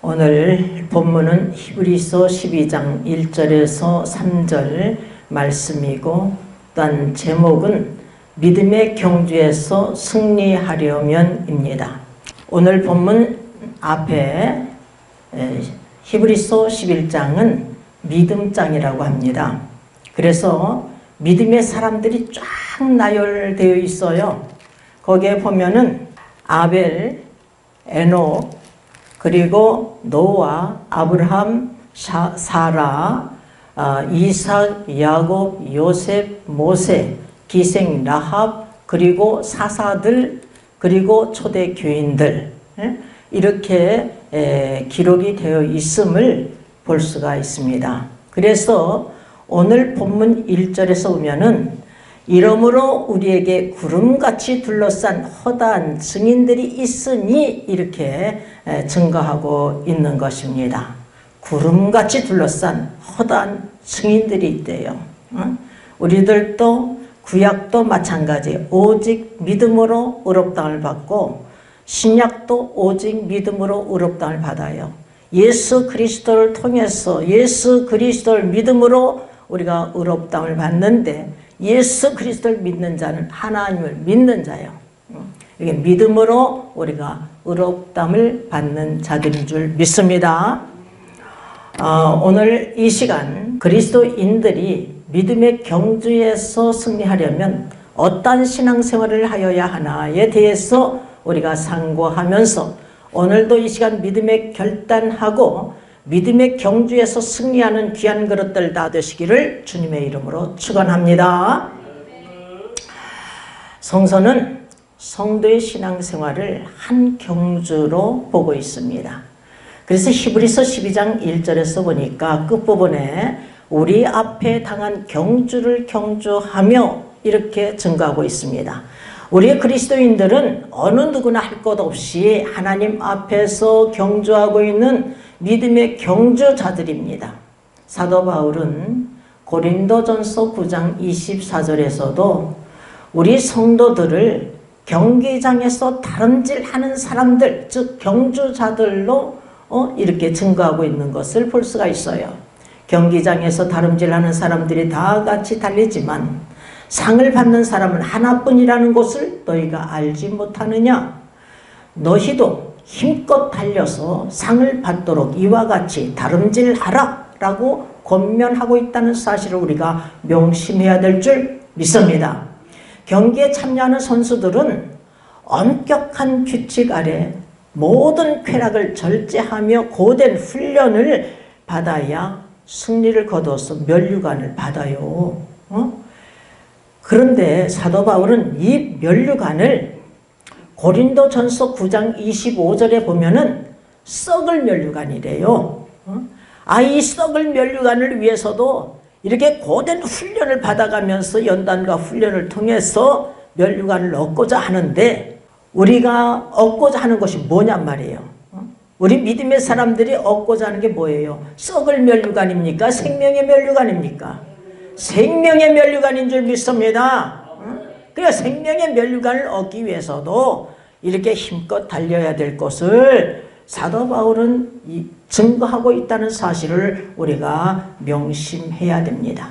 오늘 본문은 히브리서 12장 1절에서 3절 말씀이고, 또한 제목은 믿음의 경주에서 승리하려면입니다. 오늘 본문 앞에 히브리서 11장은 믿음장이라고 합니다. 그래서 믿음의 사람들이 쫙 나열되어 있어요. 거기에 보면은 아벨, 에녹, 그리고 노아, 아브라함, 사라, 이삭, 야곱, 요셉, 모세, 기생 라합, 그리고 사사들, 그리고 초대 교인들, 이렇게 기록이 되어 있음을 볼 수가 있습니다. 그래서 오늘 본문 1절에서 보면은 이러므로 우리에게 구름같이 둘러싼 허다한 증인들이 있으니 이렇게 증거하고 있는 것입니다. 구름같이 둘러싼 허다한 증인들이 있대요. 우리들도 구약도 마찬가지 오직 믿음으로 의롭다함을 받고 신약도 오직 믿음으로 의롭다함을 받아요. 예수 그리스도를 통해서 예수 그리스도를 믿음으로 우리가 의롭다함을 받는데, 예수 그리스도를 믿는 자는 하나님을 믿는 자예요. 이게 믿음으로 우리가 의롭다함을 받는 자들인 줄 믿습니다. 오늘 이 시간 그리스도인들이 믿음의 경주에서 승리하려면 어떤 신앙생활을 하여야 하나에 대해서 우리가 상고하면서 오늘도 이 시간 믿음의 결단하고 믿음의 경주에서 승리하는 귀한 그릇들 다 되시기를 주님의 이름으로 축원합니다. 성서는 성도의 신앙생활을 한 경주로 보고 있습니다. 그래서 히브리서 12장 1절에서 보니까 끝부분에 우리 앞에 당한 경주를 경주하며 이렇게 증거하고 있습니다. 우리 그리스도인들은 어느 누구나 할 것 없이 하나님 앞에서 경주하고 있는 믿음의 경주자들입니다. 사도 바울은 고린도전서 9장 24절에서도 우리 성도들을 경기장에서 다름질하는 사람들, 즉 경주자들로 이렇게 증거하고 있는 것을 볼 수가 있어요. 경기장에서 다름질하는 사람들이 다 같이 달리지만 상을 받는 사람은 하나뿐이라는 것을 너희가 알지 못하느냐? 너희도 힘껏 달려서 상을 받도록 이와 같이 다름질하라 라고 권면하고 있다는 사실을 우리가 명심해야 될 줄 믿습니다. 경기에 참여하는 선수들은 엄격한 규칙 아래 모든 쾌락을 절제하며 고된 훈련을 받아야 승리를 거둬서 면류관을 받아요. 그런데 사도 바울은 이 면류관을 고린도전서 9장 25절에 보면은 썩을 면류관이래요. 이 썩을 면류관을 위해서도 이렇게 고된 훈련을 받아가면서 연단과 훈련을 통해서 면류관을 얻고자 하는데, 우리가 얻고자 하는 것이 뭐냔 말이에요. 우리 믿음의 사람들이 얻고자 하는 게 뭐예요? 썩을 면류관입니까? 생명의 면류관입니까? 생명의 면류관인 줄 믿습니다. 그래서 생명의 면류관을 얻기 위해서도 이렇게 힘껏 달려야 될 것을 사도 바울은 증거하고 있다는 사실을 우리가 명심해야 됩니다.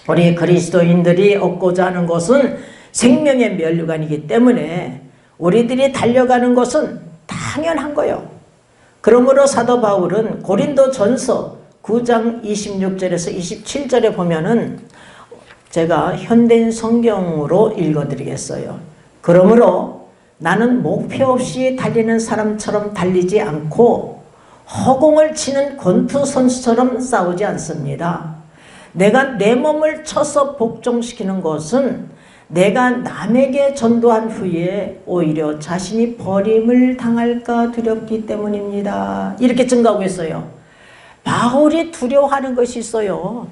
우리 그리스도인들이 얻고자 하는 것은 생명의 면류관이기 때문에 우리들이 달려가는 것은 당연한 거예요. 그러므로 사도 바울은 고린도전서 9장 26절에서 27절에 보면은 제가 현대인 성경으로 읽어드리겠어요. 그러므로 나는 목표 없이 달리는 사람처럼 달리지 않고 허공을 치는 권투 선수처럼 싸우지 않습니다. 내가 내 몸을 쳐서 복종시키는 것은 내가 남에게 전도한 후에 오히려 자신이 버림을 당할까 두렵기 때문입니다. 이렇게 증거하고 있어요. 바울이 두려워하는 것이 있어요.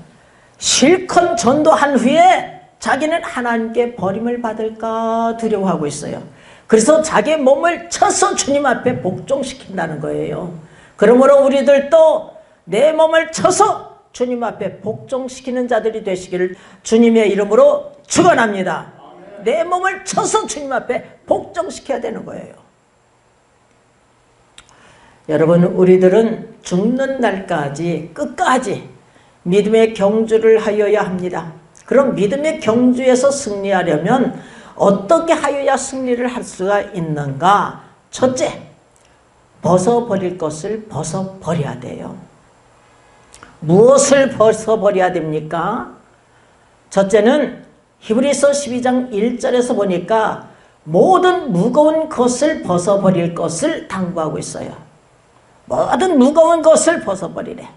실컷 전도한 후에 자기는 하나님께 버림을 받을까 두려워하고 있어요. 그래서 자기 몸을 쳐서 주님 앞에 복종시킨다는 거예요. 그러므로 우리들도 내 몸을 쳐서 주님 앞에 복종시키는 자들이 되시기를 주님의 이름으로 축원합니다. 내 몸을 쳐서 주님 앞에 복종시켜야 되는 거예요. 여러분, 우리들은 죽는 날까지 끝까지 믿음의 경주를 하여야 합니다. 그럼 믿음의 경주에서 승리하려면 어떻게 하여야 승리를 할 수가 있는가? 첫째, 벗어버릴 것을 벗어버려야 돼요. 무엇을 벗어버려야 됩니까? 첫째는 히브리서 12장 1절에서 보니까 모든 무거운 것을 벗어버릴 것을 당부하고 있어요. 모든 무거운 것을 벗어버리래.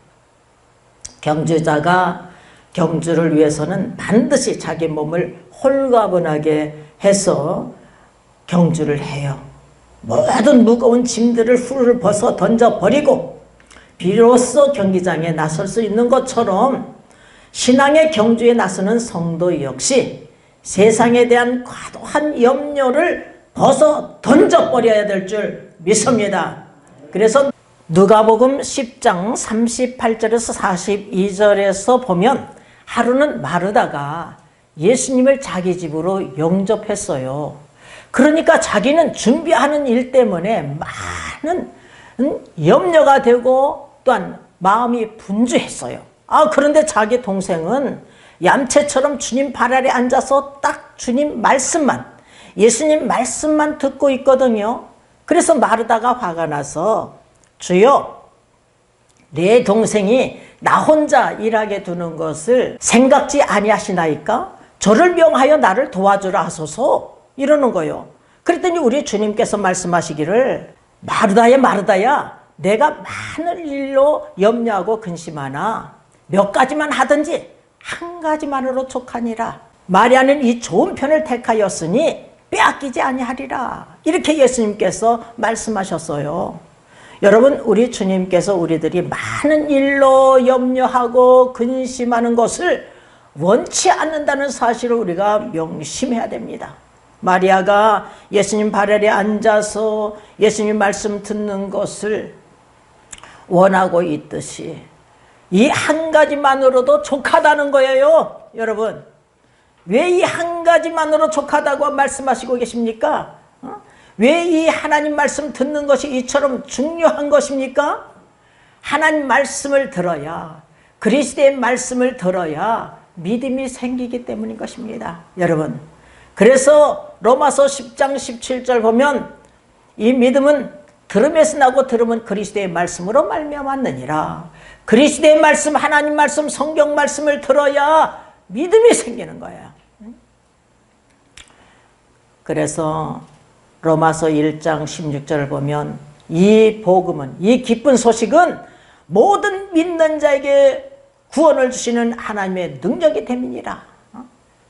경주자가 경주를 위해서는 반드시 자기 몸을 홀가분하게 해서 경주를 해요. 모든 무거운 짐들을 훌훌 벗어 던져버리고 비로소 경기장에 나설 수 있는 것처럼 신앙의 경주에 나서는 성도 역시 세상에 대한 과도한 염려를 벗어 던져버려야 될 줄 믿습니다. 그래서 누가복음 10장 38절에서 42절에서 보면 하루는 마르다가 예수님을 자기 집으로 영접했어요. 그러니까 자기는 준비하는 일 때문에 많은 염려가 되고 또한 마음이 분주했어요. 그런데 자기 동생은 얌체처럼 주님 발 아래 앉아서 딱 주님 말씀만, 예수님 말씀만 듣고 있거든요. 그래서 마르다가 화가 나서 주여, 내 동생이 나 혼자 일하게 두는 것을 생각지 아니하시나이까? 저를 명하여 나를 도와주라 하소서, 이러는 거예요. 그랬더니 우리 주님께서 말씀하시기를 마르다야 마르다야, 내가 많은 일로 염려하고 근심하나 몇 가지만 하든지 한 가지만으로 족하니라. 마리아는 이 좋은 편을 택하였으니 빼앗기지 아니하리라. 이렇게 예수님께서 말씀하셨어요. 여러분, 우리 주님께서 우리들이 많은 일로 염려하고 근심하는 것을 원치 않는다는 사실을 우리가 명심해야 됩니다. 마리아가 예수님 발 아래 앉아서 예수님 말씀 듣는 것을 원하고 있듯이 이 한 가지만으로도 족하다는 거예요. 여러분, 왜 이 한 가지만으로 족하다고 말씀하시고 계십니까? 왜 이 하나님 말씀 듣는 것이 이처럼 중요한 것입니까? 하나님 말씀을 들어야, 그리스도의 말씀을 들어야 믿음이 생기기 때문인 것입니다. 여러분, 그래서 로마서 10장 17절 보면 이 믿음은 들음에서 나고 들음은 그리스도의 말씀으로 말미암았느니라. 그리스도의 말씀, 하나님 말씀, 성경 말씀을 들어야 믿음이 생기는 거예요. 그래서 로마서 1장 16절을 보면 이 복음은, 이 기쁜 소식은 모든 믿는 자에게 구원을 주시는 하나님의 능력이 됨이니라.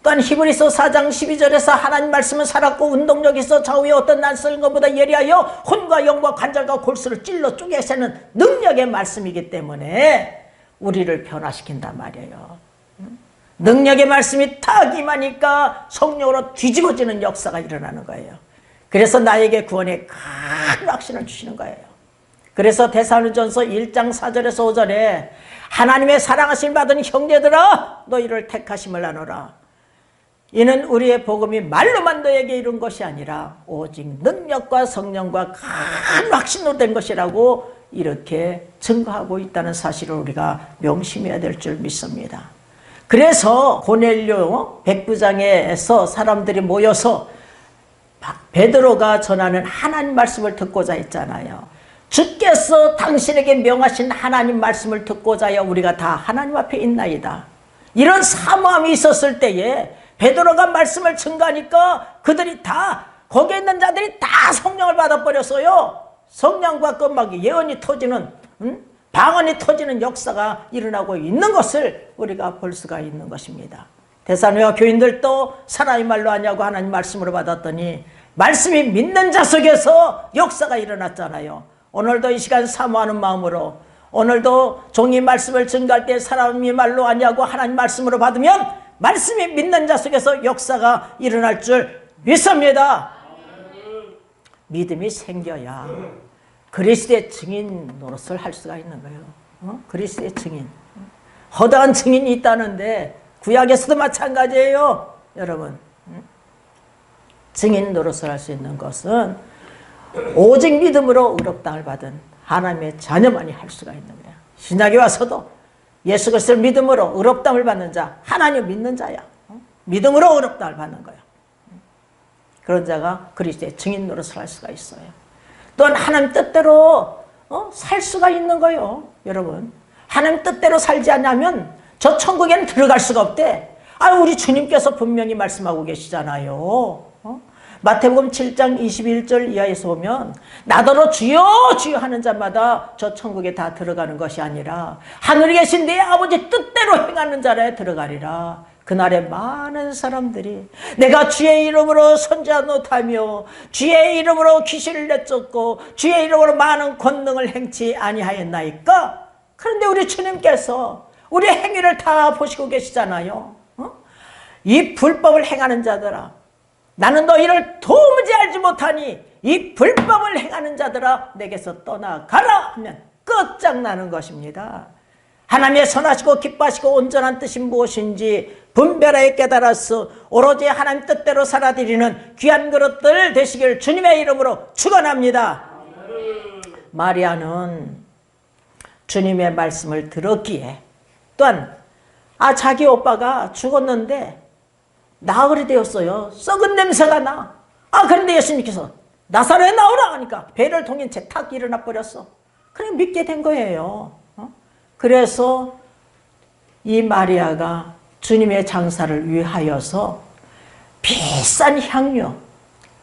또한 히브리서 4장 12절에서 하나님 말씀은 살았고 운동력이 있어 좌우에 어떤 낯선 것보다 예리하여 혼과 영과 관절과 골수를 찔러 쪼개서는 능력의 말씀이기 때문에 우리를 변화시킨단 말이에요. 능력의 말씀이 딱 임하니까 성령으로 뒤집어지는 역사가 일어나는 거예요. 그래서 나에게 구원의 큰 확신을 주시는 거예요. 그래서 데살로니가전서 1장 4절에서 5절에 하나님의 사랑하심을 받은 형제들아, 너희를 택하심을 나누라. 이는 우리의 복음이 말로만 너에게 이룬 것이 아니라 오직 능력과 성령과 큰 확신으로 된 것이라고 이렇게 증거하고 있다는 사실을 우리가 명심해야 될 줄 믿습니다. 그래서 고넬료 백부장에서 사람들이 모여서 베드로가 전하는 하나님 말씀을 듣고자 했잖아요. 주께서 당신에게 명하신 하나님 말씀을 듣고자 하여 우리가 다 하나님 앞에 있나이다. 이런 사모함이 있었을 때에 베드로가 말씀을 증거하니까 그들이 다, 거기에 있는 자들이 다 성령을 받아버렸어요. 성령과 껌막이 예언이 터지는, 방언이 터지는 역사가 일어나고 있는 것을 우리가 볼 수가 있는 것입니다. 데살로니가 교인들도 사람의 말로 하냐고 하나님 말씀으로 받았더니 말씀이 믿는 자 속에서 역사가 일어났잖아요. 오늘도 이 시간 사모하는 마음으로, 오늘도 종이 말씀을 증거할 때 사람이 말로 하냐고 하나님 말씀으로 받으면 말씀이 믿는 자 속에서 역사가 일어날 줄 믿습니다. 믿음이 생겨야 그리스도의 증인 노릇을 할 수가 있는 거예요. 그리스도의 증인. 허다한 증인이 있다는데 구약에서도 마찬가지예요. 여러분, 증인 노릇을 할 수 있는 것은 오직 믿음으로 의롭다함을 받은 하나님의 자녀만이 할 수가 있는 거야. 신약에 와서도 예수 그리스도를 믿음으로 의롭다함을 받는 자, 하나님 믿는 자야. 믿음으로 의롭다함을 받는 거야. 그런 자가 그리스도의 증인 노릇을 할 수가 있어요. 또한 하나님 뜻대로 살 수가 있는 거예요. 여러분, 하나님 뜻대로 살지 않으면 저 천국에는 들어갈 수가 없대. 우리 주님께서 분명히 말씀하고 계시잖아요. 마태복음 7장 21절 이하에서 보면 나더러 주여 주여 하는 자마다 저 천국에 다 들어가는 것이 아니라 하늘에 계신 내 아버지 뜻대로 행하는 자라에 들어가리라. 그날에 많은 사람들이 내가 주의 이름으로 선지자 노릇하며 주의 이름으로 귀신을 내쫓고 주의 이름으로 많은 권능을 행치 아니하였나이까? 그런데 우리 주님께서 우리 행위를 다 보시고 계시잖아요. 이 불법을 행하는 자들아, 나는 너희를 도무지 알지 못하니 이 불법을 행하는 자들아 내게서 떠나가라 하면 끝장나는 것입니다. 하나님의 선하시고 기뻐하시고 온전한 뜻이 무엇인지 분별하여 깨달아서 오로지 하나님 뜻대로 살아드리는 귀한 그릇들 되시길 주님의 이름으로 축원합니다. 마리아는 주님의 말씀을 들었기에 또한 자기 오빠가 죽었는데 나흘이 되었어요. 썩은 냄새가 나. 그런데 예수님께서 나사렛에 나오라 하니까 배를 통인 채 탁 일어나 버렸어. 그래 믿게 된 거예요. 그래서 이 마리아가 주님의 장사를 위하여서 비싼 향료,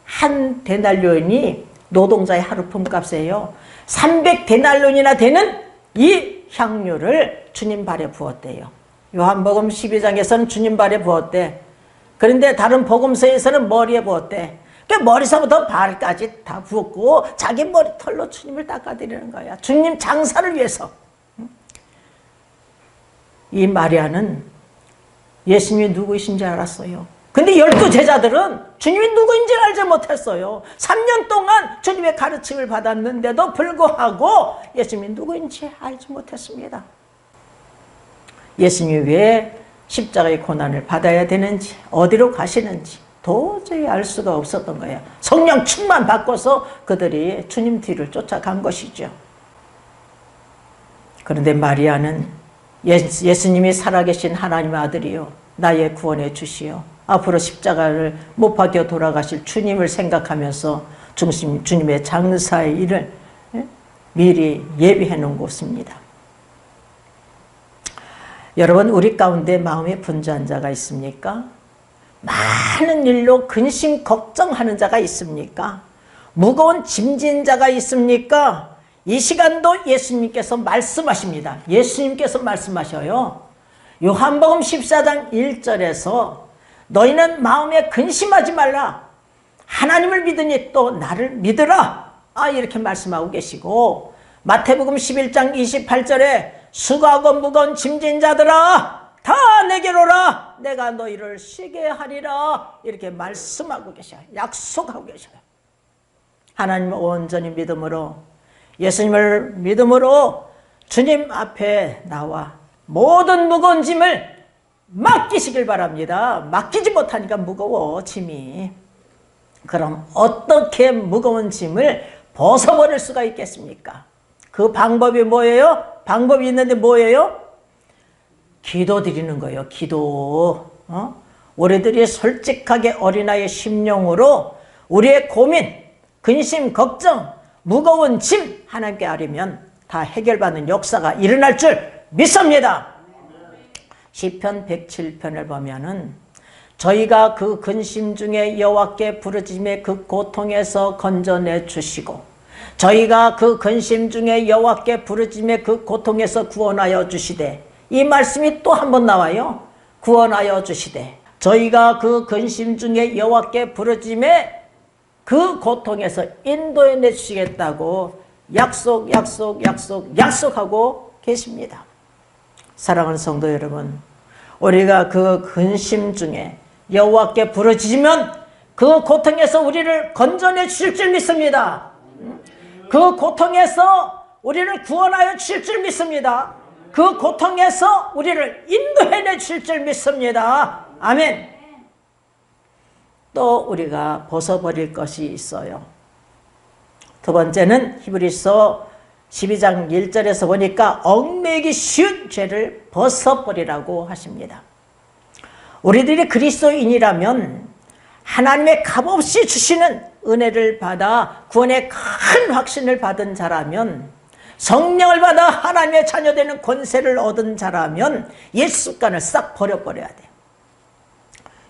한 데날리온이 노동자의 하루 품값이에요. 300데날리온이나 되는 이 향료를 주님 발에 부었대요. 요한복음 12장에서는 주님 발에 부었대. 그런데 다른 복음서에서는 머리에 부었대. 머리서부터 발까지 다 부었고 자기 머리털로 주님을 닦아드리는 거야. 주님 장사를 위해서. 이 마리아는 예수님이 누구이신지 알았어요. 근데 12제자들은 주님이 누구인지 알지 못했어요. 3년 동안 주님의 가르침을 받았는데도 불구하고 예수님이 누구인지 알지 못했습니다. 예수님이 왜 십자가의 고난을 받아야 되는지, 어디로 가시는지 도저히 알 수가 없었던 거예요. 성령 충만 받고서 그들이 주님 뒤를 쫓아간 것이죠. 그런데 마리아는 예수님이 살아계신 하나님의 아들이요, 나의 구원해 주시오, 앞으로 십자가를 못 박혀 돌아가실 주님을 생각하면서 주님의 장사의 일을 미리 예비해 놓은 곳입니다. 여러분, 우리 가운데 마음에 분주한 자가 있습니까? 많은 일로 근심 걱정하는 자가 있습니까? 무거운 짐진 자가 있습니까? 이 시간도 예수님께서 말씀하십니다. 예수님께서 말씀하셔요. 요한복음 14장 1절에서 너희는 마음에 근심하지 말라. 하나님을 믿으니 또 나를 믿으라. 이렇게 말씀하고 계시고, 마태복음 11장 28절에 수고하고 무거운 짐진 자들아 다 내게로 오라. 내가 너희를 쉬게 하리라. 이렇게 말씀하고 계셔요. 약속하고 계셔요. 하나님을 온전히 믿음으로, 예수님을 믿음으로 주님 앞에 나와 모든 무거운 짐을 맡기시길 바랍니다. 맡기지 못하니까 무거워, 짐이. 그럼 어떻게 무거운 짐을 벗어버릴 수가 있겠습니까? 그 방법이 뭐예요? 방법이 있는데 뭐예요? 기도 드리는 거예요. 기도. 우리들이 솔직하게 어린아이의 심령으로 우리의 고민, 근심, 걱정, 무거운 짐 하나님께 아뢰면 다 해결받는 역사가 일어날 줄 믿습니다. 시편 107편을 보면은 저희가 그 근심 중에 여호와께 부르짖음에 그 고통에서 건져내 주시고, 저희가 그 근심 중에 여호와께 부르짖음에 그 고통에서 구원하여 주시되, 이 말씀이 또 한 번 나와요. 구원하여 주시되, 저희가 그 근심 중에 여호와께 부르짖음에 그 고통에서 인도해 내주시겠다고 약속하고 계십니다. 사랑하는 성도 여러분, 우리가 그 근심 중에 여호와께 부르짖으면 그 고통에서 우리를 건져내 주실 줄 믿습니다. 그 고통에서 우리를 구원하여 주실 줄 믿습니다. 그 고통에서 우리를 인도해 주실 줄 믿습니다. 아멘. 또 우리가 벗어버릴 것이 있어요. 두 번째는 히브리서 12장 1절에서 보니까 얽매이기 쉬운 죄를 벗어버리라고 하십니다. 우리들이 그리스도인이라면 하나님의 값없이 주시는 은혜를 받아 구원의 큰 확신을 받은 자라면, 성령을 받아 하나님의 자녀되는 권세를 얻은 자라면 옛 습관을 싹 버려버려야 돼요.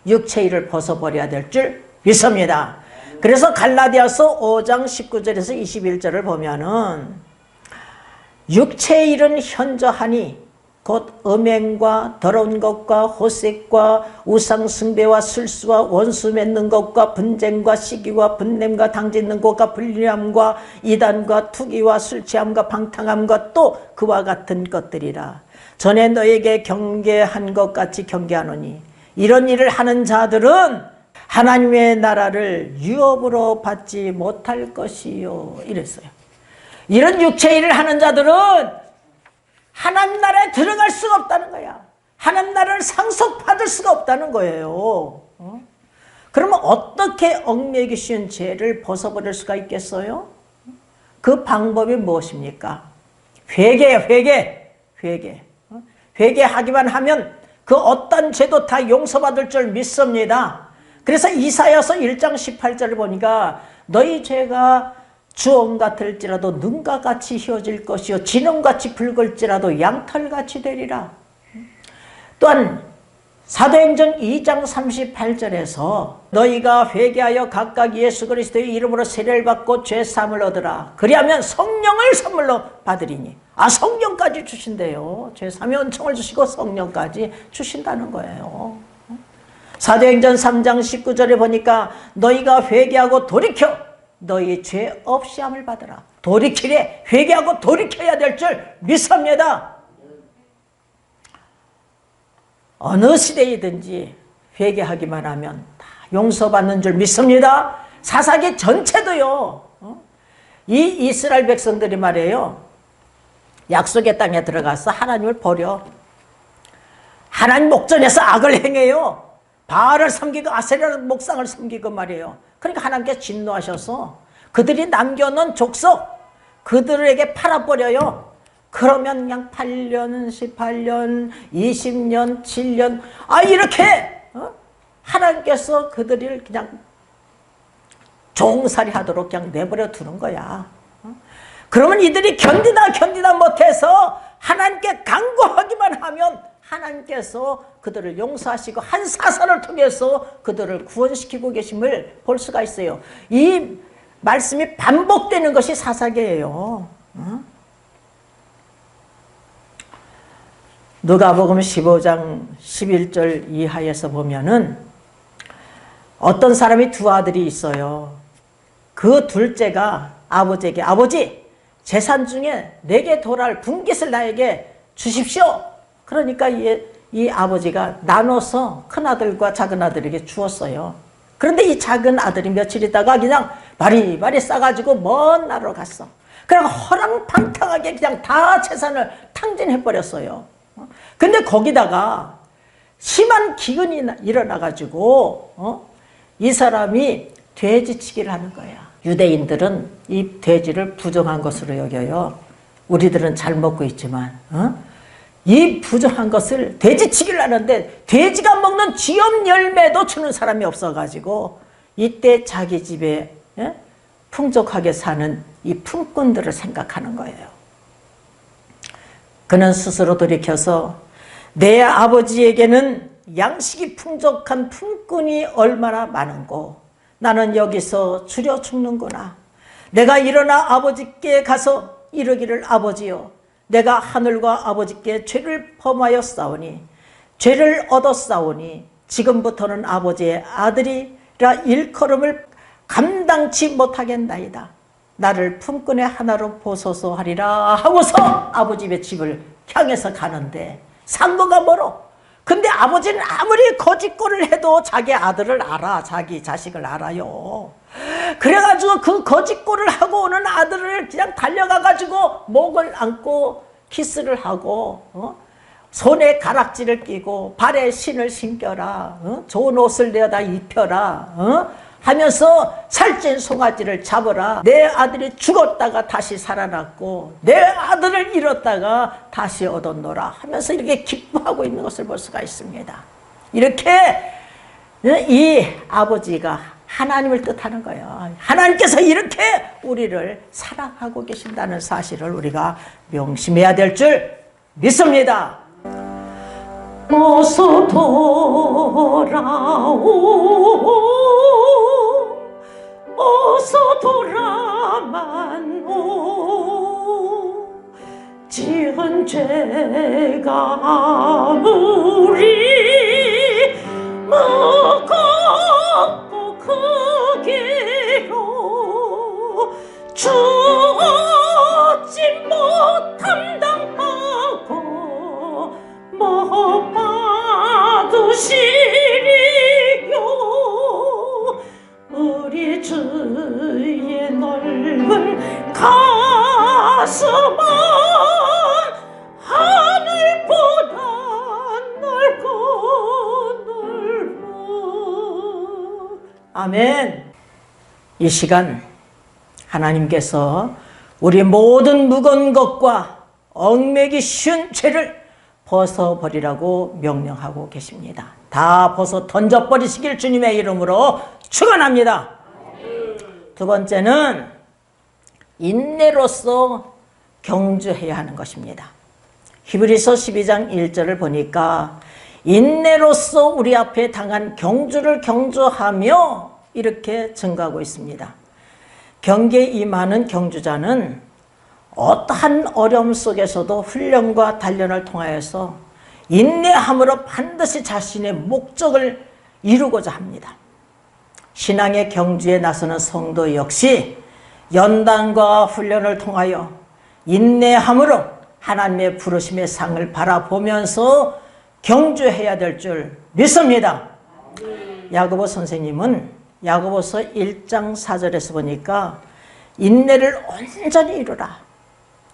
육체 일을 벗어버려야 될 줄 믿습니다. 그래서 갈라디아서 5장 19절에서 21절을 보면은 육체의 일은 현저하니 곧 음행과 더러운 것과 호색과 우상숭배와 술수와 원수 맺는 것과 분쟁과 시기와 분냄과 당짓는 것과 불리함과 이단과 투기와 술취함과 방탕함과 또 그와 같은 것들이라. 전에 너에게 경계한 것 같이 경계하노니 이런 일을 하는 자들은 하나님의 나라를 유업으로 받지 못할 것이요, 이랬어요. 이런 육체 일을 하는 자들은 하나님 나라에 들어갈 수가 없다는 거야. 하나님 나라를 상속받을 수가 없다는 거예요. 그러면 어떻게 얽매이기 쉬운 죄를 벗어버릴 수가 있겠어요? 그 방법이 무엇입니까? 회개예요. 회개. 회개하기만 하면 그 어떤 죄도 다 용서받을 줄 믿습니다. 그래서 이사야서 1장 18절을 보니까 너희 죄가 주홍 같을지라도 눈과 같이 휘어질 것이요 진홍같이 붉을지라도 양털같이 되리라. 또한 사도행전 2장 38절에서 너희가 회개하여 각각 예수 그리스도의 이름으로 세례를 받고 죄사함을 얻으라. 그리하면 성령을 선물로 받으리니. 성령까지 주신대요. 죄사함의 은총을 주시고 성령까지 주신다는 거예요. 사도행전 3장 19절에 보니까 너희가 회개하고 돌이켜 너희 죄 없이함을 받으라. 돌이키래. 회개하고 돌이켜야 될 줄 믿습니다. 어느 시대이든지 회개하기만 하면 다 용서받는 줄 믿습니다. 사사기 전체도요. 이 이스라엘 백성들이 말이에요. 약속의 땅에 들어가서 하나님을 버려. 하나님 목전에서 악을 행해요. 바알을 섬기고 아세라 목상을 섬기고 말이에요. 그러니까 하나님께서 진노하셔서 그들이 남겨놓은 족속 그들에게 팔아버려요. 그러면 그냥 8년, 18년, 20년, 7년 이렇게 하나님께서 그들을 그냥 종살이 하도록 그냥 내버려 두는 거야. 그러면 이들이 견디다 못해서 하나님께 간구하기만 하면 하나님께서 그들을 용서하시고 한 사사를 통해서 그들을 구원시키고 계심을 볼 수가 있어요. 이 말씀이 반복되는 것이 사사기예요. 누가복음 15장 11절 이하에서 보면은 어떤 사람이 두 아들이 있어요. 그 둘째가 아버지에게 아버지 재산 중에 내게 돌아올 분깃을 나에게 주십시오. 그러니까 이 아버지가 나눠서 큰아들과 작은아들에게 주었어요. 그런데 이 작은 아들이 며칠 있다가 그냥 바리바리 싸가지고 먼 나라로 갔어. 그냥 허랑방탕하게 그냥 다 재산을 탕진해버렸어요. 근데 거기다가 심한 기근이 일어나가지고 이 사람이 돼지치기를 하는 거야. 유대인들은 이 돼지를 부정한 것으로 여겨요. 우리들은 잘 먹고 있지만 이 부정한 것을 돼지치기를 하는데 돼지가 먹는 쥐염 열매도 주는 사람이 없어가지고 이때 자기 집에 풍족하게 사는 이 품꾼들을 생각하는 거예요. 그는 스스로 돌이켜서 내 아버지에게는 양식이 풍족한 품꾼이 얼마나 많은고 나는 여기서 줄여 죽는구나. 내가 일어나 아버지께 가서 이르기를 아버지여 내가 하늘과 아버지께 죄를 범하였사오니 죄를 얻었사오니 지금부터는 아버지의 아들이라 일컬음을 감당치 못하겠나이다. 나를 품꾼의 하나로 보소서 하리라 하고서 아버지 집의 집을 향해서 가는데 상거가 멀어. 근데 아버지는 아무리 거짓골을 해도 자기 아들을 알아. 자기 자식을 알아요. 그래가지고 그 거짓골을 하고 오는 아들을 그냥 달려가가지고 목을 안고 키스를 하고 손에 가락지를 끼고 발에 신을 신겨라. 좋은 옷을 내어다 입혀라. 하면서 살찐 송아지를 잡으라. 내 아들이 죽었다가 다시 살아났고 내 아들을 잃었다가 다시 얻었노라 하면서 이렇게 기뻐하고 있는 것을 볼 수가 있습니다. 이렇게 이 아버지가 하나님을 뜻하는 거예요. 하나님께서 이렇게 우리를 사랑하고 계신다는 사실을 우리가 명심해야 될 줄 믿습니다. 어서 돌아오, 어서 돌아만 오. 지은 죄가 아무리 무겁고 크기로 죽지 못함당하고 못 받으시리요. 우리 주의 넓은 가슴은 하늘보다 넓고 넓어. 아멘. 이 시간 하나님께서 우리 모든 무거운 것과 얽매기 쉬운 죄를 벗어버리라고 명령하고 계십니다. 다 벗어 던져버리시길 주님의 이름으로 축원합니다. 두 번째는 인내로서 경주해야 하는 것입니다. 히브리서 12장 1절을 보니까 인내로서 우리 앞에 당한 경주를 경주하며 이렇게 증거하고 있습니다. 경계에 임하는 경주자는 어떠한 어려움 속에서도 훈련과 단련을 통하여서 인내함으로 반드시 자신의 목적을 이루고자 합니다. 신앙의 경주에 나서는 성도 역시 연단과 훈련을 통하여 인내함으로 하나님의 부르심의 상을 바라보면서 경주해야 될 줄 믿습니다. 야고보 선생님은 야고보서 1장 4절에서 보니까 인내를 온전히 이루라.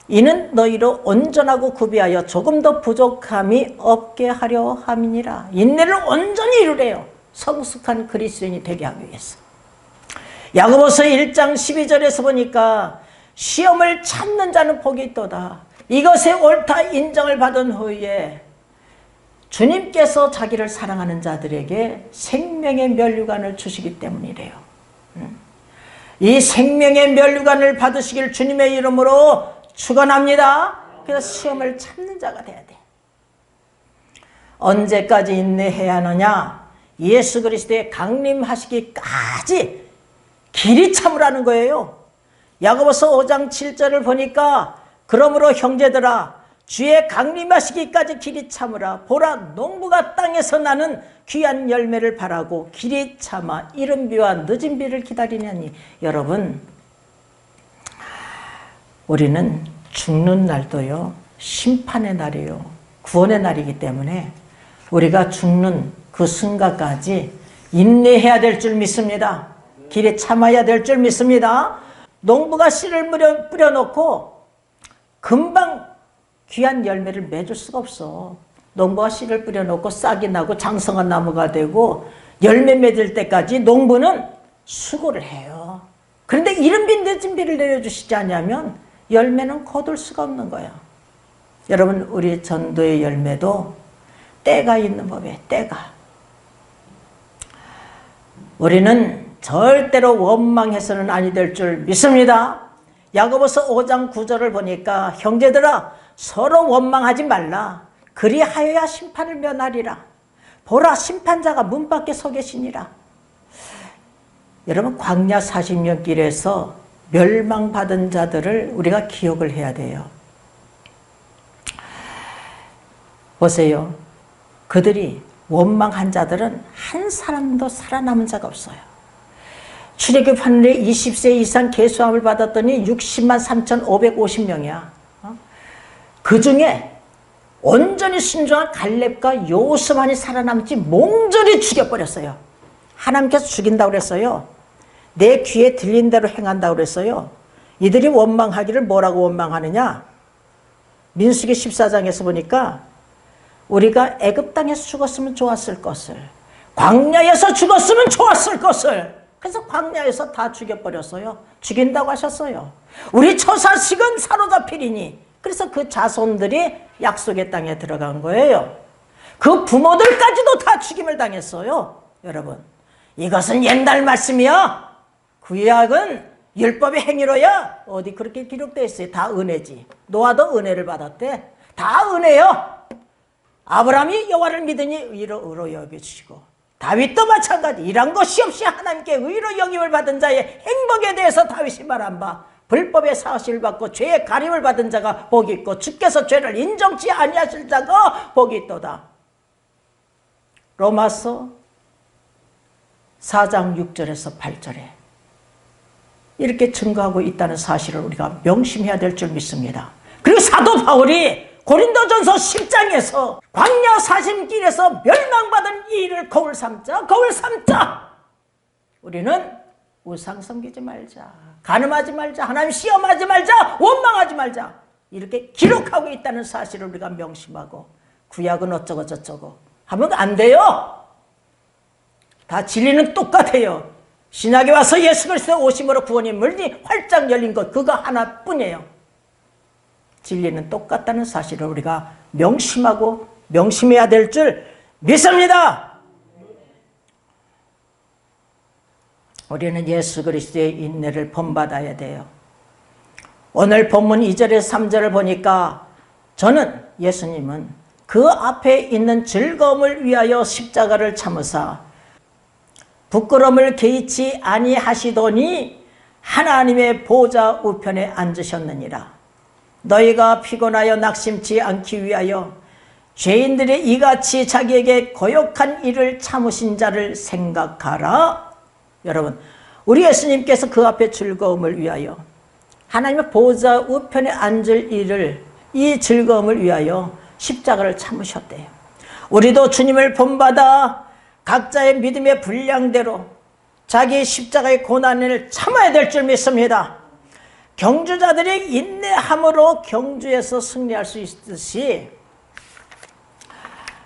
이는 너희로 온전하고 구비하여 조금 더 부족함이 없게 하려 함이니라. 인내를 온전히 이루래요. 성숙한 그리스도인이 되게 하기 위해서. 야고보서 1장 12절에서 보니까 시험을 참는 자는 복이 있도다. 이것에 옳다 인정을 받은 후에 주님께서 자기를 사랑하는 자들에게 생명의 면류관을 주시기 때문이래요. 이 생명의 면류관을 받으시길 주님의 이름으로 축원합니다. 그래서 시험을 참는 자가 돼야 돼. 언제까지 인내해야 하느냐? 예수 그리스도의 강림하시기까지 길이 참으라는 거예요. 야고보서 5장 7절을 보니까 그러므로 형제들아 주의 강림하시기까지 길이 참으라. 보라 농부가 땅에서 나는 귀한 열매를 바라고 길이 참아 이른 비와 늦은 비를 기다리냐니. 여러분, 우리는 죽는 날도요 심판의 날이에요. 구원의 날이기 때문에 우리가 죽는 그 순간까지 인내해야 될 줄 믿습니다. 길에 참아야 될 줄 믿습니다. 농부가 씨를 뿌려놓고 금방 귀한 열매를 맺을 수가 없어. 농부가 씨를 뿌려놓고 싹이 나고 장성한 나무가 되고 열매 맺을 때까지 농부는 수고를 해요. 그런데 이른 비 늦은 비를 내려주시지 않으면 열매는 거둘 수가 없는 거예요. 여러분, 우리 전도의 열매도 때가 있는 법이에요. 때가. 우리는 절대로 원망해서는 아니 될 줄 믿습니다. 야고보서 5장 9절을 보니까 형제들아 서로 원망하지 말라. 그리하여야 심판을 면하리라. 보라 심판자가 문 밖에 서 계시니라. 여러분, 광야 40년 길에서 멸망받은 자들을 우리가 기억을 해야 돼요. 보세요. 그들이 원망한 자들은 한 사람도 살아남은 자가 없어요. 출애굽 하늘에 20세 이상 계수함을 받았더니 60만 3,550명이야. 그 중에 온전히 순종한 갈렙과 여호수아만이 살아남지 몽졸히 죽여버렸어요. 하나님께서 죽인다고 그랬어요. 내 귀에 들린 대로 행한다고 그랬어요. 이들이 원망하기를 뭐라고 원망하느냐? 민수기 14장에서 보니까 우리가 애굽 땅에서 죽었으면 좋았을 것을, 광야에서 죽었으면 좋았을 것을, 그래서 광야에서 다 죽여버렸어요. 죽인다고 하셨어요. 우리 처사식은 사로잡히리니. 그래서 그 자손들이 약속의 땅에 들어간 거예요. 그 부모들까지도 다 죽임을 당했어요. 여러분, 이것은 옛날 말씀이야. 구약은 율법의 행위로야. 어디 그렇게 기록되어 있어요. 다 은혜지. 노아도 은혜를 받았대. 다 은혜요. 아브라함이 여호와를 믿으니 의로 여겨주시고, 다윗도 마찬가지. 일한 것이 없이 하나님께 의로 여김을 받은 자의 행복에 대해서 다윗이 말한 바, 불법의 사실을 받고 죄의 가림을 받은 자가 복이 있고 주께서 죄를 인정치 아니하실 자가 복이 있도다. 로마서 4장 6절에서 8절에 이렇게 증거하고 있다는 사실을 우리가 명심해야 될 줄 믿습니다. 그리고 사도 바울이 고린도전서 10장에서 광야 사심길에서 멸망받은 이 일을 거울 삼자. 우리는 우상 섬기지 말자, 간음하지 말자, 하나님 시험하지 말자, 원망하지 말자, 이렇게 기록하고 있다는 사실을 우리가 명심하고, 구약은 어쩌고 저쩌고 하면 안 돼요. 다 진리는 똑같아요. 신약에 와서 예수 그리스도의 오심으로 구원이 문이 활짝 열린 것, 그거 하나뿐이에요. 진리는 똑같다는 사실을 우리가 명심하고 명심해야 될 줄 믿습니다. 우리는 예수 그리스도의 인내를 본받아야 돼요. 오늘 본문 2절에서 3절을 보니까 저는 예수님은 그 앞에 있는 즐거움을 위하여 십자가를 참으사 부끄러움을 개의치 아니하시더니 하나님의 보좌 우편에 앉으셨느니라. 너희가 피곤하여 낙심치 않기 위하여 죄인들이 이같이 자기에게 거역한 일을 참으신 자를 생각하라. 여러분, 우리 예수님께서 그 앞에 즐거움을 위하여, 하나님의 보좌 우편에 앉을 일을, 이 즐거움을 위하여 십자가를 참으셨대요. 우리도 주님을 본받아 각자의 믿음의 분량대로 자기의 십자가의 고난을 참아야 될 줄 믿습니다. 경주자들이 인내함으로 경주에서 승리할 수 있듯이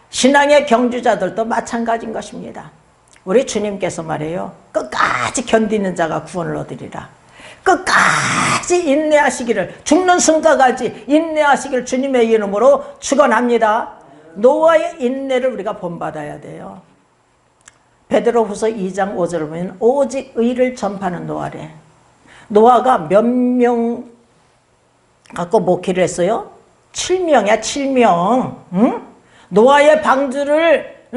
신앙의 경주자들도 마찬가지인 것입니다. 우리 주님께서 말해요. 끝까지 견디는 자가 구원을 얻으리라. 끝까지 인내하시기를, 죽는 순간까지 인내하시기를 주님의 이름으로 축원합니다. 노아의 인내를 우리가 본받아야 돼요. 베드로후서 2장 5절을 보면 오직 의를 전파하는 노아래. 노아가 몇 명 갖고 목회를 했어요? 7명이야, 7명. 응? 노아의 방주를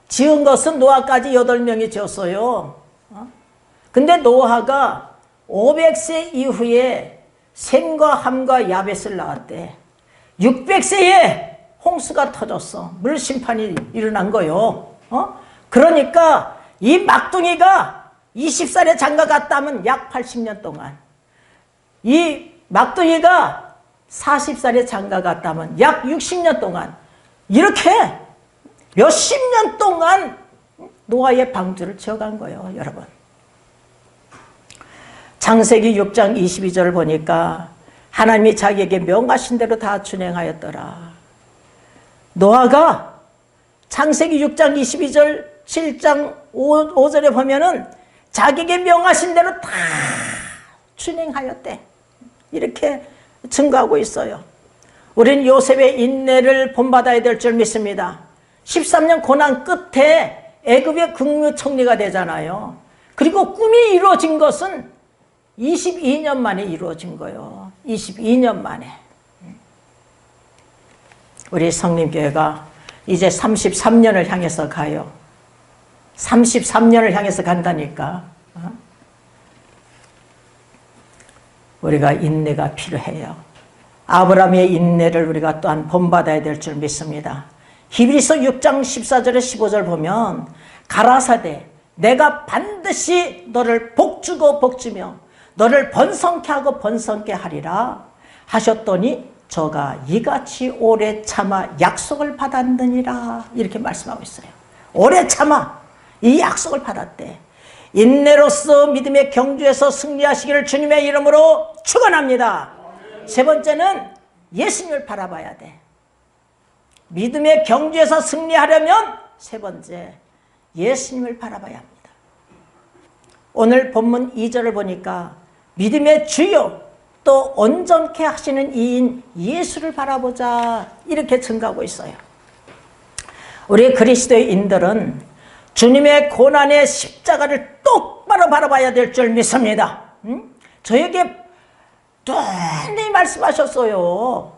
지은 것은 노아까지 8명이 지었어요. 근데 노아가 500세 이후에 셈과 함과 야벳을 낳았대. 600세에 홍수가 터졌어. 물심판이 일어난 거요. 그러니까 이 막둥이가 20살에 장가 갔다면 약 80년 동안, 이 막둥이가 40살에 장가 갔다면 약 60년 동안, 이렇게 몇십 년 동안 노아의 방주를 지어간 거예요. 여러분, 창세기 6장 22절을 보니까 하나님이 자기에게 명하신 대로 다 준행하였더라. 노아가 창세기 6장 22절 7장 5절에 보면은 자기에게 명하신 대로 다 준행하였대. 이렇게 증거하고 있어요. 우리는 요셉의 인내를 본받아야 될 줄 믿습니다. 13년 고난 끝에 애굽의 국무총리가 되잖아요. 그리고 꿈이 이루어진 것은 22년 만에 이루어진 거예요. 22년 만에. 우리 성림교회가 이제 33년을 향해서 가요. 33년을 향해서 간다니까. 우리가 인내가 필요해요. 아브라함의 인내를 우리가 또한 본받아야 될 줄 믿습니다. 히브리서 6장 14절에 15절 보면 가라사대 내가 반드시 너를 복주고 복주며 너를 번성케 하고 번성케 하리라 하셨더니 저가 이같이 오래 참아 약속을 받았느니라. 이렇게 말씀하고 있어요. 오래 참아 이 약속을 받았대. 인내로서 믿음의 경주에서 승리하시기를 주님의 이름으로 축원합니다. 세 번째는 예수님을 바라봐야 돼. 믿음의 경주에서 승리하려면 세 번째, 예수님을 바라봐야 합니다. 오늘 본문 2절을 보니까 믿음의 주요 또 온전케 하시는 이인 예수를 바라보자 이렇게 증가하고 있어요. 우리 그리스도인들은 주님의 고난의 십자가를 똑바로 바라봐야 될 줄 믿습니다. 저에게 늘 말씀하셨어요.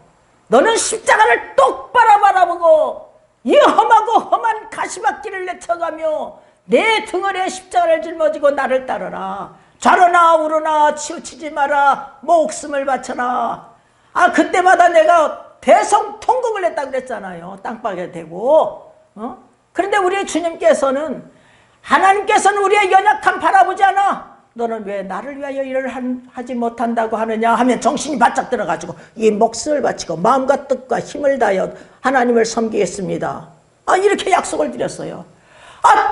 너는 십자가를 똑바로 바라보고 이 험하고 험한 가시밭길을 내쳐가며 내 등허리에 십자가를 짊어지고 나를 따르라. 좌로나 우로나 치우치지 마라. 목숨을 바쳐라. 그때마다 내가 대성통곡을 했다 그랬잖아요. 땅바닥에 대고. 그런데 우리 주님께서는, 하나님께서는 우리의 연약함 바라보지 않아. 너는 왜 나를 위하여 일을 하지 못한다고 하느냐 하면 정신이 바짝 들어가지고 이 목숨을 바치고 마음과 뜻과 힘을 다하여 하나님을 섬기겠습니다. 이렇게 약속을 드렸어요.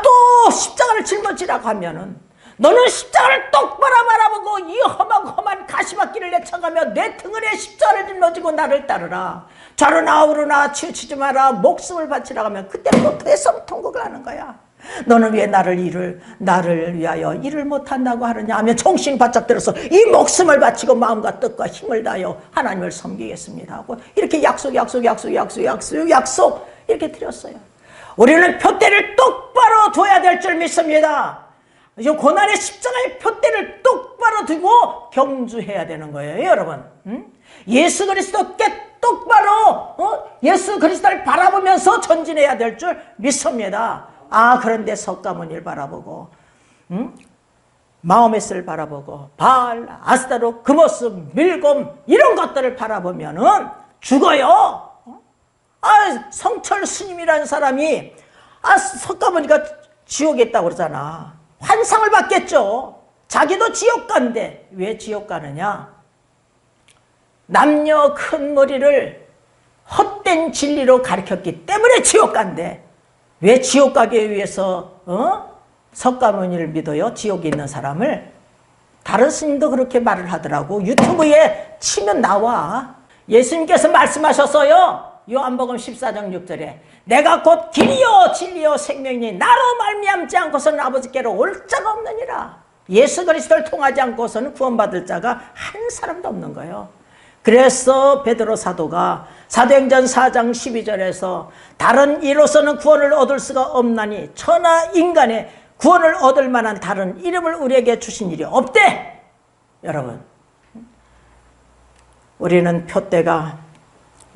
또 십자가를 짊어지라고 하면은 너는 십자가를 똑바로 바라보고 이 험하고 험한 가시밭길을 내쳐가며 내 등허리에 십자가를 짊어지고 나를 따르라. 좌로나 우로나 치우치지 마라. 목숨을 바치라고 하면 그때부터 대성통곡을 하는 거야. 너는 왜 나를 위하여 일을 못한다고 하느냐 하면 정신이 바짝 들어서 이 목숨을 바치고 마음과 뜻과 힘을 다하여 하나님을 섬기겠습니다 하고 이렇게 약속 이렇게 드렸어요. 우리는 표대를 똑바로 둬야 될 줄 믿습니다. 이 고난의 십자가의 표대를 똑바로 두고 경주해야 되는 거예요, 여러분. 예수 그리스도께 똑바로 예수 그리스도를 바라보면서 전진해야 될 줄 믿습니다. 그런데 석가모니를 바라보고 마호메스를 바라보고 바알, 아스타롯, 그 모습, 밀곰 이런 것들을 바라보면은 죽어요. 성철 스님이라는 사람이 석가모니가 지옥에 있다고 그러잖아. 환상을 받겠죠. 자기도 지옥 간대. 왜 지옥 가느냐? 남녀 큰 머리를 헛된 진리로 가르쳤기 때문에 지옥 간대. 왜 지옥 가기 위해서 석가모니를 믿어요? 지옥에 있는 사람을. 다른 스님도 그렇게 말을 하더라고. 유튜브에 치면 나와. 예수님께서 말씀하셨어요. 요한복음 14장 6절에 내가 곧 길이요 진리요 생명이니 나로 말미암지 않고서는 아버지께로 올 자가 없느니라. 예수 그리스도를 통하지 않고서는 구원받을 자가 한 사람도 없는 거예요. 그래서 베드로 사도가 사도행전 4장 12절에서 다른 이로서는 구원을 얻을 수가 없나니 천하 인간의 구원을 얻을 만한 다른 이름을 우리에게 주신 일이 없대. 여러분, 우리는 표대가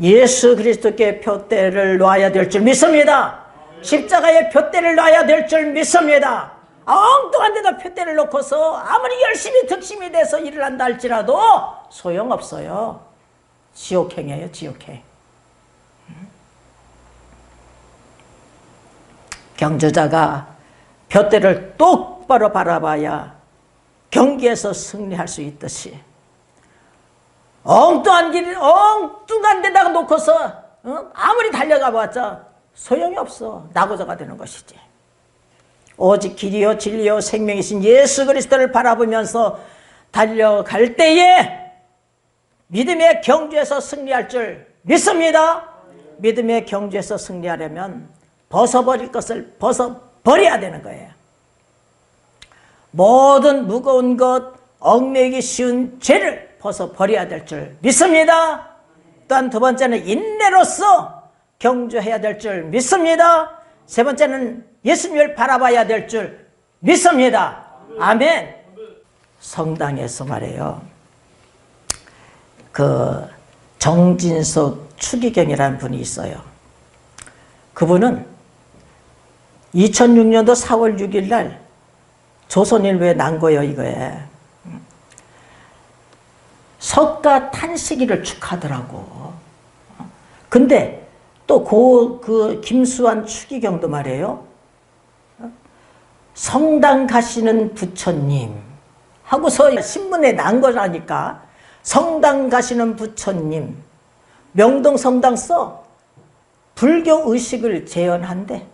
예수 그리스도께 표대를 놔야 될 줄 믿습니다. 십자가에 표대를 놔야 될 줄 믿습니다. 엉뚱한 데다 표대를 놓고서 아무리 열심히 득심이 돼서 일을 한다 할지라도 소용없어요. 지옥행이에요, 지옥행. 경주자가 표대를 똑바로 바라봐야 경기에서 승리할 수 있듯이 엉뚱한 데다가 놓고서 아무리 달려가 봤자 소용이 없어. 낙오자가 되는 것이지. 오직 길이요 진리요 생명이신 예수 그리스도를 바라보면서 달려갈 때에 믿음의 경주에서 승리할 줄 믿습니다. 믿음의 경주에서 승리하려면 벗어버릴 것을 벗어버려야 되는 거예요. 모든 무거운 것, 얽매이기 쉬운 죄를 벗어버려야 될 줄 믿습니다. 또한 두 번째는 인내로서 경주해야 될 줄 믿습니다. 세 번째는 예수님을 바라봐야 될 줄 믿습니다. 아멘. 성당에서 말해요. 그 정진석 추기경이라는 분이 있어요. 그분은 2006년도 4월 6일 날 조선일보에 난 거예요, 이거에. 석가 탄식일을 축하더라고. 근데 또 그 김수환 추기경도 말이에요. 성당 가시는 부처님 하고서 신문에 난 거라니까. 성당 가시는 부처님, 명동 성당 써 불교 의식을 재현한대.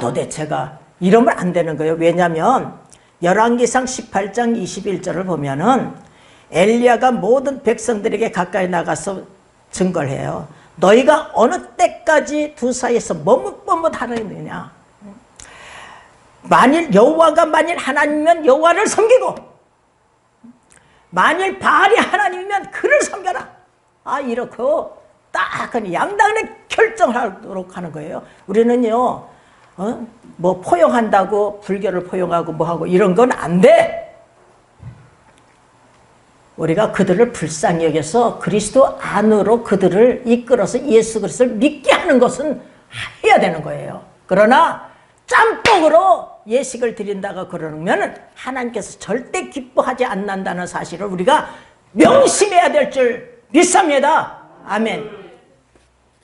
도대체가 이러면 안 되는 거예요. 왜냐하면 열왕기상 18장 21절을 보면은 엘리야가 모든 백성들에게 가까이 나가서 증거를 해요. 너희가 어느 때까지 두 사이에서 머뭇머뭇하느냐. 만일 여호와가 하나님이면 여호와를 섬기고 만일 바알이 하나님이면 그를 섬겨라. 이렇게 딱 양당에 결정하도록 하는 거예요. 우리는요, 뭐 포용한다고 불교를 포용하고 뭐하고 이런 건 안 돼. 우리가 그들을 불쌍히 여겨서 그리스도 안으로 그들을 이끌어서 예수 그리스도를 믿게 하는 것은 해야 되는 거예요. 그러나 짬뽕으로 예식을 드린다고 그러면 하나님께서 절대 기뻐하지 않는다는 사실을 우리가 명심해야 될 줄 믿습니다. 아멘.